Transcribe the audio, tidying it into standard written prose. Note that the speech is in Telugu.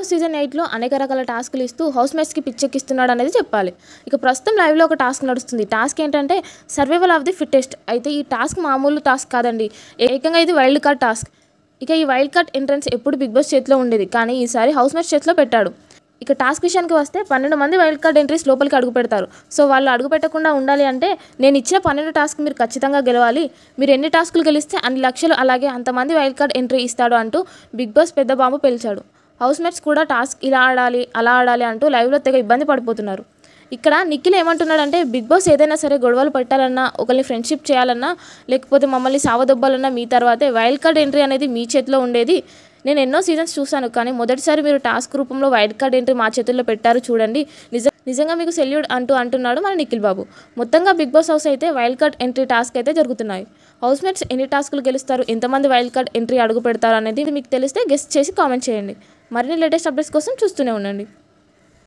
సీజన్ 8లో అనేక రకాల టాస్క్లు ఇస్తూ హౌస్మేట్స్కి పిచ్చెక్కిస్తున్నాడు అనేది చెప్పాలి. ఇక ప్రస్తుతం లైవ్లో ఒక టాస్క్ నడుస్తుంది. టాస్క్ ఏంటంటే సర్వైవల్ ఆఫ్ ది ఫిట్టెస్ట్. అయితే ఈ టాస్క్ మామూలు టాస్క్ కాదండి, ఏకంగా ఇది వైల్డ్ కార్డ్ టాస్క్. ఇక ఈ వైల్డ్ కార్డ్ ఎంట్రన్స్ ఎప్పుడు బిగ్ బాస్ చేతిలో ఉండేది, కానీ ఈసారి హౌస్మేట్స్ చేతిలో పెట్టాడు. ఇక టాస్క్ విషయానికి వస్తే 12 మంది వైల్డ్ కార్డ్ ఎంట్రీస్ లోపలికి అడుగు పెడతారు. సో వాళ్ళు అడుగు పెట్టకుండా ఉండాలి అంటే నేను ఇచ్చిన 12 టాస్క్ మీరు ఖచ్చితంగా గెలవాలి, మీరు ఎన్ని టాస్కులు గెలిస్తే అన్ని లక్షలు, అలాగే అంతమంది వైల్డ్ కార్డ్ ఎంట్రీ ఇస్తాడు అంటూ బిగ్ బాస్ పెద్ద బాంబు పేల్చాడు. హౌస్మేట్స్ కూడా టాస్క్ ఇలా ఆడాలి అలా ఆడాలి అంటూ లైవ్లో తెగ ఇబ్బంది పడిపోతున్నారు. ఇక్కడ నిఖిల్ ఏమంటున్నాడంటే బిగ్ బాస్ ఏదైనా సరే గొడవలు పెట్టాలన్నా, ఒకరిని ఫ్రెండ్షిప్ చేయాలన్నా, లేకపోతే మమ్మల్ని సావదొబ్బాలన్నా మీ తర్వాతే వైల్డ్ కార్డ్ ఎంట్రీ అనేది మీ చేతిలో ఉండేది. నేను ఎన్నో సీజన్స్ చూశాను, కానీ మొదటిసారి మీరు టాస్క్ రూపంలో వైల్డ్ కార్డ్ ఎంట్రీ మా చేతుల్లో పెట్టారు చూడండి, నిజంగా మీకు సెల్యూట్ అంటున్నాడు మన నిఖిల్ బాబు. మొత్తంగా బిగ్ బాస్ హౌస్ అయితే వైల్డ్ కార్డ్ ఎంట్రీ టాస్క్ అయితే జరుగుతున్నాయి. హౌస్మేట్స్ ఎన్ని టాస్కులు గెలుస్తారు, ఎంతమంది వైల్డ్ కార్డ్ ఎంట్రీ అడుగు పెడతారు అనేది మీకు తెలిస్తే గెస్ట్ చేసి కామెంట్ చేయండి. మరిన్ని లేటెస్ట్ అప్డేట్స్ కోసం చూస్తూనే ఉండండి.